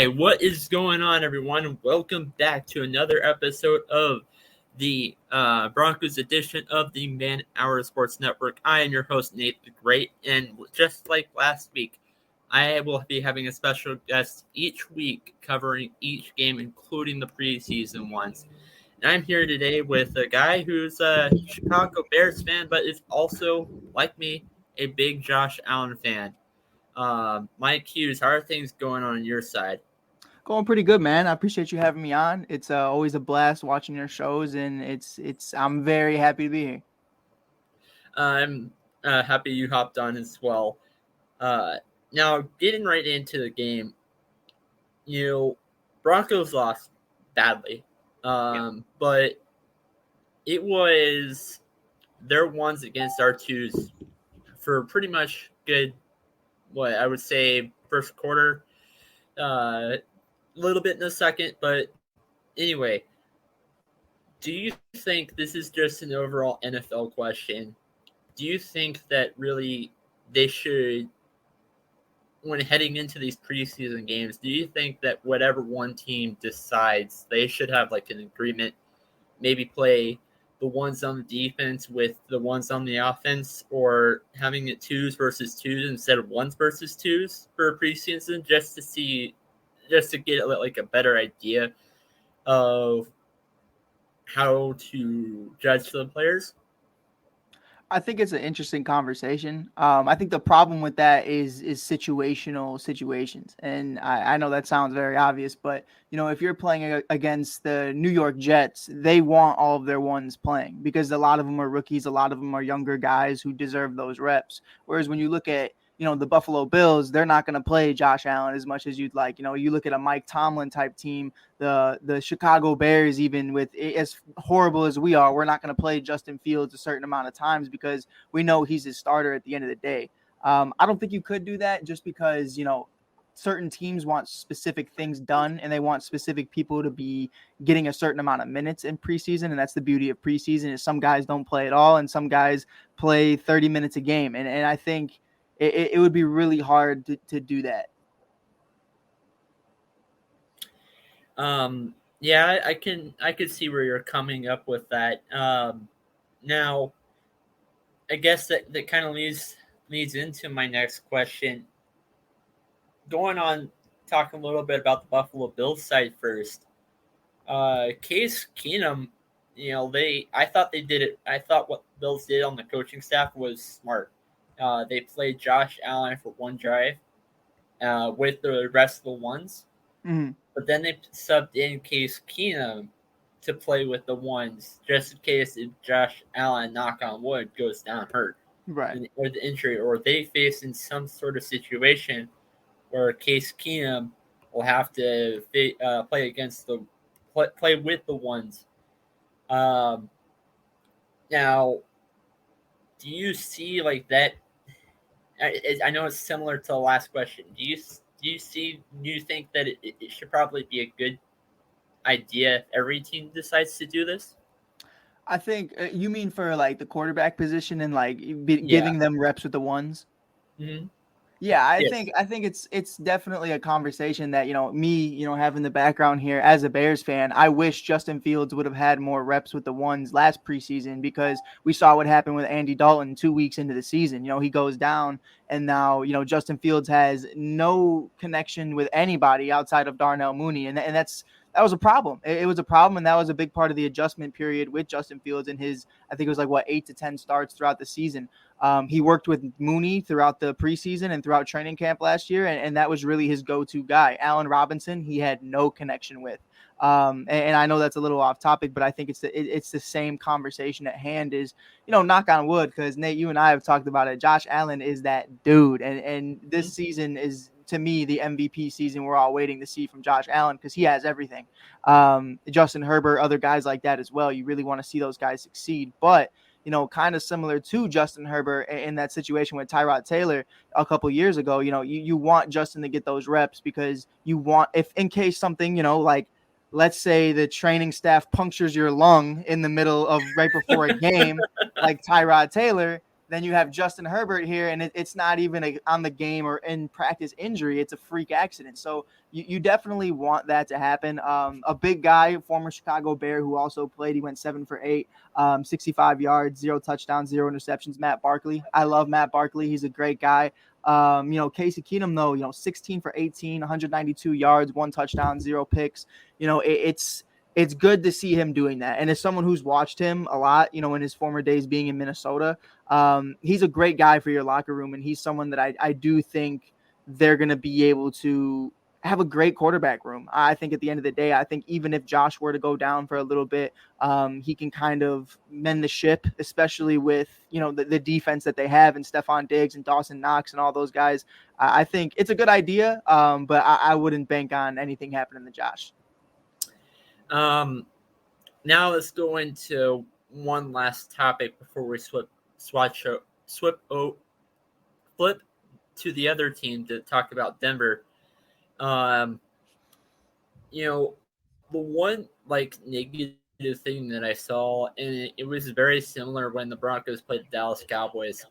Hey, what is going on, everyone? Welcome back to another episode of the Broncos edition of the Man Hour Sports Network. I am your host, Nate the Great, and just like last week, I will be having a special guest each week covering each game, including the preseason ones. And I'm here today with a guy who's a Chicago Bears fan, but is also, like me, a big Josh Allen fan. Mike Hughes, how are things going on your side? Going pretty good, man. I appreciate you having me on. It's always a blast watching your shows, and it's. I'm very happy to be here. I'm happy you hopped on as well. Uh, Now, getting right into the game, you know, Broncos lost badly, but it was their ones against our twos for pretty much good, what I would say, first quarter, a little bit in the second, but anyway, do you think this is just an overall NFL question? Do you think that really they should, when heading into these preseason games, do you think that whatever one team decides, they should have like an agreement, maybe play the ones on the defense with the ones on the offense, or having it twos versus twos instead of ones versus twos for preseason, just to get like a better idea of how to judge the players? I think it's an interesting conversation. I think the problem with that is situational situations, and I know that sounds very obvious, but if you're playing against the New York Jets, they want all of their ones playing because a lot of them are rookies, a lot of them are younger guys who deserve those reps. Whereas when you look at the Buffalo Bills, they're not going to play Josh Allen as much as you'd like. You look at a Mike Tomlin type team, the Chicago Bears, even with as horrible as we are, we're not going to play Justin Fields a certain amount of times because we know he's his starter at the end of the day. I don't think you could do that just because, certain teams want specific things done and they want specific people to be getting a certain amount of minutes in preseason. And that's the beauty of preseason is some guys don't play at all and some guys play 30 minutes a game. And I think it would be really hard to do that. Yeah, I could see where you're coming up with that. Now, I guess that kind of leads into my next question. Going on, talking a little bit about the Buffalo Bills side first. Case Keenum, I thought they did it. I thought what Bills did on the coaching staff was smart. They played Josh Allen for one drive with the rest of the ones. Mm-hmm. But then they subbed in Case Keenum to play with the ones, just in case if Josh Allen, knock on wood, goes down hurt, Right, or the injury, or they face in some sort of situation where Case Keenum will have to play against play with the ones. Now, do you see like that? I know it's similar to the last question. Do you think that it should probably be a good idea if every team decides to do this? I think you mean for like the quarterback position and like Yeah. giving them reps with the ones. Mm-hmm. Yeah, I Yes. think I think it's definitely a conversation that me having the background here as a Bears fan, I wish Justin Fields would have had more reps with the ones last preseason because we saw what happened with Andy Dalton 2 weeks into the season. He goes down, and now Justin Fields has no connection with anybody outside of Darnell Mooney, and that was a problem. It was a problem, and that was a big part of the adjustment period with Justin Fields and his, I think it was like 8 to 10 starts throughout the season. He worked with Mooney throughout the preseason and throughout training camp last year, and that was really his go-to guy. Allen Robinson, he had no connection with. And I know that's a little off topic, but I think it's the same conversation at hand is, knock on wood, because Nate, you and I have talked about it. Josh Allen is that dude. And this season is, to me, the MVP season we're all waiting to see from Josh Allen because he has everything. Justin Herbert, other guys like that as well. You really want to see those guys succeed. But kind of similar to Justin Herbert in that situation with Tyrod Taylor a couple years ago, you want Justin to get those reps because you want, if in case something, like let's say the training staff punctures your lung in the middle of right before a game, like Tyrod Taylor, Then you have Justin Herbert here, and it's not even on the game or in practice injury. It's a freak accident. So you definitely want that to happen. A big guy, former Chicago Bear, who also played. He went 7 for 8, 65 yards, 0 touchdowns, 0 interceptions. Matt Barkley. I love Matt Barkley. He's a great guy. Casey Keenum, though, 16 for 18, 192 yards, 1 touchdown, 0 picks. It's good to see him doing that. And as someone who's watched him a lot, in his former days being in Minnesota, he's a great guy for your locker room. And he's someone that I do think they're going to be able to have a great quarterback room. I think at the end of the day, I think even if Josh were to go down for a little bit, he can kind of mend the ship, especially with, the defense that they have and Stephon Diggs and Dawson Knox and all those guys. I think it's a good idea, but I wouldn't bank on anything happening to Josh. Now let's go into one last topic before we flip to the other team to talk about Denver. The one negative thing that I saw, and it was very similar when the Broncos played the Dallas Cowboys,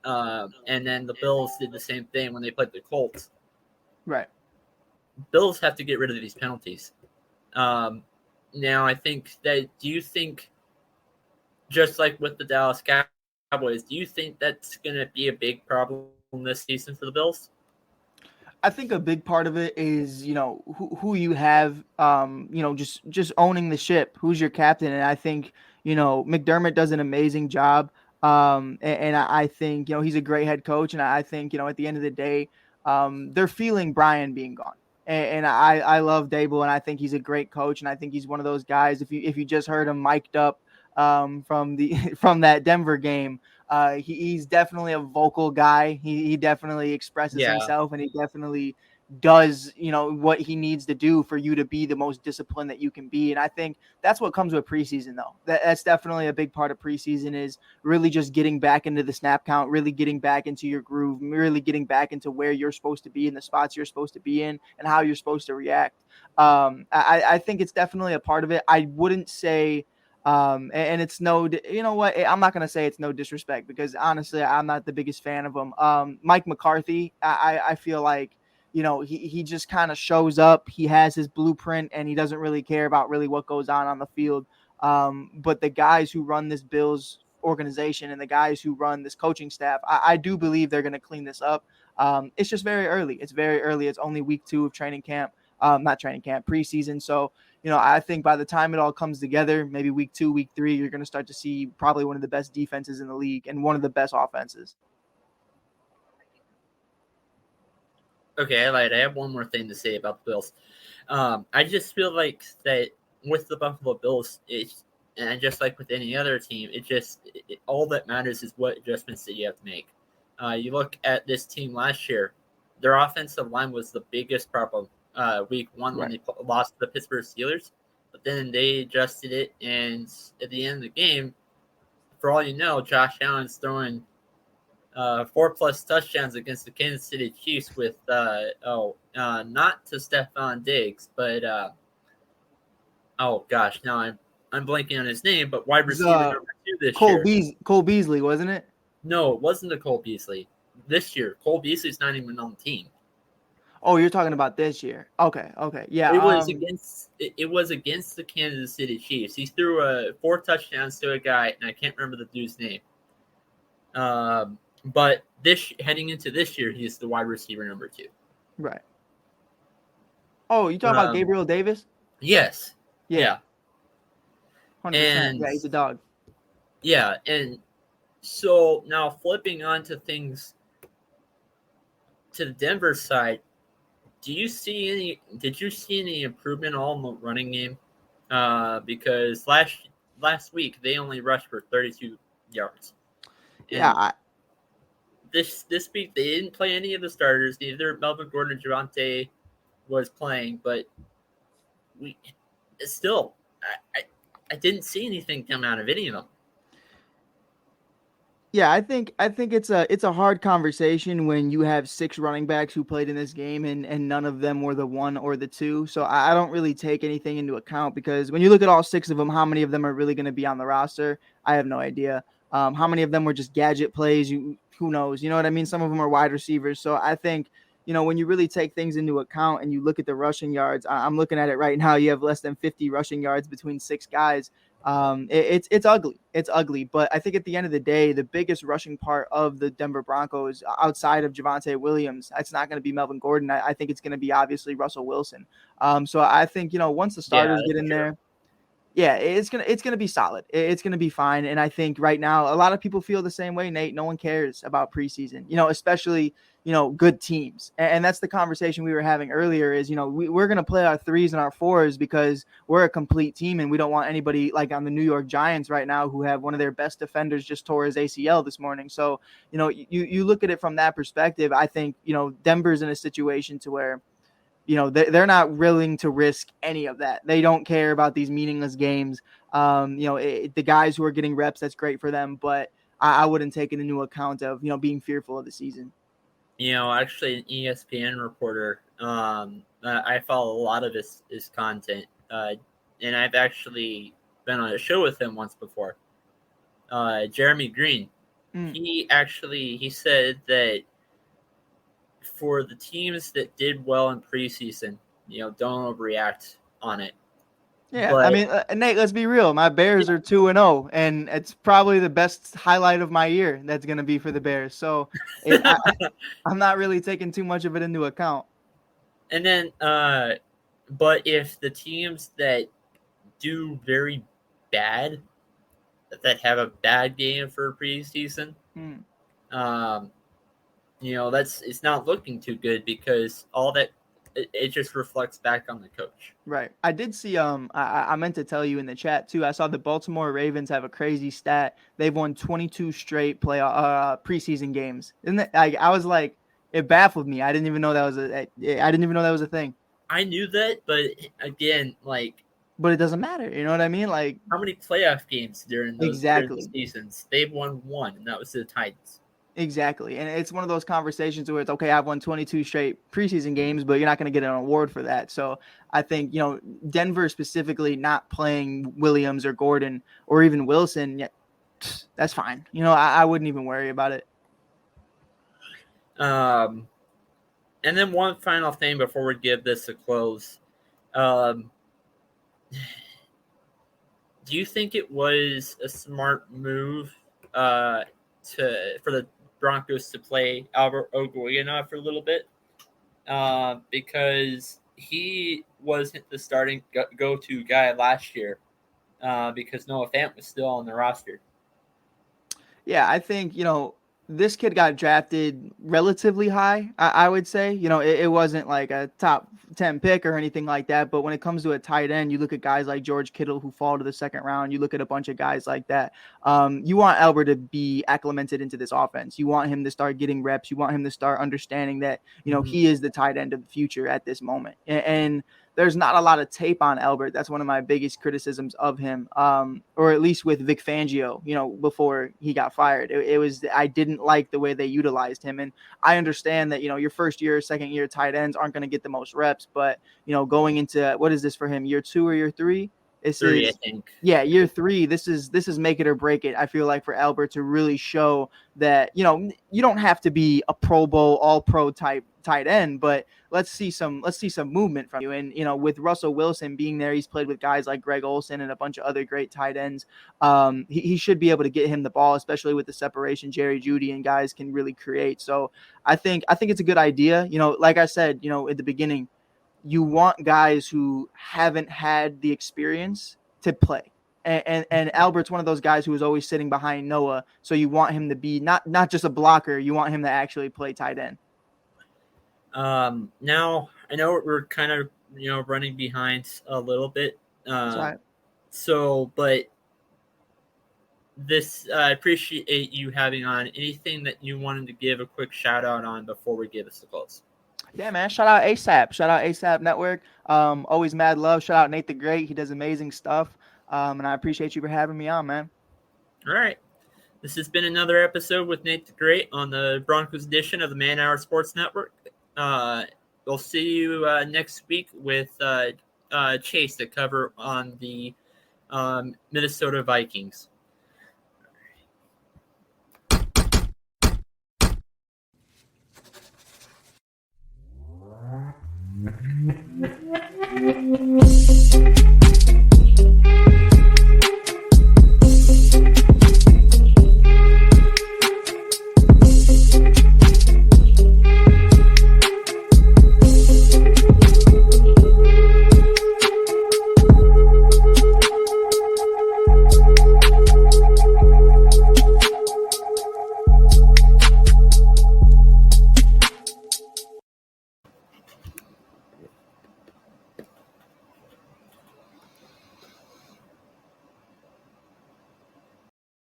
and then the Bills did the same thing when they played the Colts. Right. Bills have to get rid of these penalties. Now, I think that, do you think, just like with the Dallas Cowboys, do you think that's going to be a big problem this season for the Bills? I think a big part of it is, who you have, just owning the ship, who's your captain. And I think, McDermott does an amazing job. And I think, he's a great head coach. And I think, at the end of the day, they're feeling Brian being gone. And I love Dable, and I think he's a great coach, and I think he's one of those guys. If you just heard him mic'd up from that Denver game, he's definitely a vocal guy. He definitely expresses himself, and he definitely does what he needs to do for you to be the most disciplined that you can be. And I think that's what comes with preseason, though. That's definitely a big part of preseason, is really just getting back into the snap count, really getting back into your groove, really getting back into where you're supposed to be, in the spots you're supposed to be in, and how you're supposed to react. I think it's definitely a part of it. I wouldn't say and it's I'm not going to say it's no disrespect, because honestly, I'm not the biggest fan of him. Mike McCarthy, I feel like, he just kind of shows up. He has his blueprint, and he doesn't really care about really what goes on the field. But the guys who run this Bills organization and the guys who run this coaching staff, I do believe they're going to clean this up. It's just very early. It's very early. It's only week 2 of training camp. Not training camp, preseason. So, I think by the time it all comes together, maybe week 2, week 3, you're going to start to see probably one of the best defenses in the league and one of the best offenses. Okay, I have one more thing to say about the Bills. I just feel like that with the Buffalo Bills, and just like with any other team, all that matters is what adjustments that you have to make. You look at this team last year, their offensive line was the biggest problem week 1 when they lost to the Pittsburgh Steelers. But then they adjusted it, and at the end of the game, for all you know, Josh Allen's throwing 4+ touchdowns against the Kansas City Chiefs with not to Stephon Diggs, but now I'm blanking on his name, but wide receiver number 2 this year. Cole Beasley, wasn't it? No, it wasn't a Cole Beasley. This year, Cole Beasley's not even on the team. Oh, you're talking about this year. Okay. Yeah. It was against the Kansas City Chiefs. He threw 4 touchdowns to a guy, and I can't remember the dude's name. But heading into this year, he's the wide receiver number 2. Right. Oh, you talking about Gabriel Davis? Yes. Yeah. 100%. And yeah, he's a dog. Yeah, and so now flipping on to things to the Denver side, did you see any improvement on the running game? Because last week they only rushed for 32 yards. And this week they didn't play any of the starters. Neither Melvin Gordon or Javonte was playing, but I didn't see anything come out of any of them. Yeah, I think it's a hard conversation when you have 6 running backs who played in this game and none of them were the 1 or the 2. So I don't really take anything into account, because when you look at all 6 of them, how many of them are really going to be on the roster? I have no idea. How many of them were just gadget plays? Who knows? You know what I mean? Some of them are wide receivers. So I think, when you really take things into account and you look at the rushing yards, I'm looking at it right now. You have less than 50 rushing yards between 6 guys. It's ugly. It's ugly. But I think at the end of the day, the biggest rushing part of the Denver Broncos outside of Javonte Williams, it's not going to be Melvin Gordon. I think it's going to be obviously Russell Wilson. So I think, once the Yeah, starters get that's in true. there, yeah, it's gonna be solid. It's gonna be fine. And I think right now a lot of people feel the same way, Nate. No one cares about preseason, especially good teams. And that's the conversation we were having earlier. Is we're gonna play our threes and our fours because we're a complete team, and we don't want anybody like on the New York Giants right now who have one of their best defenders just tore his ACL this morning. So you look at it from that perspective. I think Denver's in a situation to where they're not willing to risk any of that. They don't care about these meaningless games. The guys who are getting reps, that's great for them, but I wouldn't take it into account of being fearful of the season. Actually, an ESPN reporter. I follow a lot of his content, and I've actually been on a show with him once before. Jeremy Green. Mm. He said that for the teams that did well in preseason, don't overreact on it. Yeah, I But mean, Nate, let's be real. My Bears are 2-0, and it's probably the best highlight of my year that's going to be for the Bears. So I'm not really taking too much of it into account. and then, but if the teams that do very bad, that have a bad game for preseason, Mm. um, it's not looking too good because all that it just reflects back on the coach. Right. I did see. I meant to tell you in the chat too. I saw the Baltimore Ravens have a crazy stat. They've won 22 straight preseason games. Isn't it? I was like, it baffled me. I didn't even know that was a. I didn't even know that was a thing. I knew that, but again, like But it doesn't matter. You know what I mean? Like how many playoff games during the exactly. seasons? They've won one, and that was the Titans. Exactly. And it's one of those conversations where it's okay, I've won 22 straight preseason games, but you're not going to get an award for that. So I think, Denver specifically not playing Williams or Gordon or even Wilson, yeah, that's fine. I wouldn't even worry about it. Um, and then one final thing before we give this a close. Do you think it was a smart move for the Broncos to play Albert Ogoyena for a little bit? Because he wasn't the starting go-to guy last year because Noah Fant was still on the roster. Yeah, I think, this kid got drafted relatively high, I would say. It wasn't like a top 10 pick or anything like that. But when it comes to a tight end, you look at guys like George Kittle who fall to the second round. You look at a bunch of guys like that. You want Albert to be acclimated into this offense. You want him to start getting reps. You want him to start understanding that, he is the tight end of the future at this moment. And there's not a lot of tape on Albert. That's one of my biggest criticisms of him, or at least with Vic Fangio, before he got fired. It was I didn't like the way they utilized him. And I understand that, your first year, second year tight ends aren't going to get the most reps. But, going into what is this for him, year 2 or year 3? This 3, I is think. yeah, year 3. This is make it or break it. I feel like for Albert to really show that, you don't have to be a Pro Bowl, all pro type tight end, but let's see some movement from you. And with Russell Wilson being there, he's played with guys like Greg Olsen and a bunch of other great tight ends. He should be able to get him the ball, especially with the separation Jerry Jeudy and guys can really create. So I think it's a good idea. Like I said, at the beginning, you want guys who haven't had the experience to play. And Albert's one of those guys who is always sitting behind Noah. So you want him to be not just a blocker. You want him to actually play tight end. Now I know we're kind of running behind a little bit. Sorry. But this I appreciate you having on. Anything that you wanted to give a quick shout out on before we give us a close? Yeah, man. Shout out ASAP. Shout out ASAP Network. Always mad love. Shout out Nate the Great. He does amazing stuff. And I appreciate you for having me on, man. All right. This has been another episode with Nate the Great on the Broncos edition of the Man Hour Sports Network. We'll see you next week with Chase to cover on the Minnesota Vikings.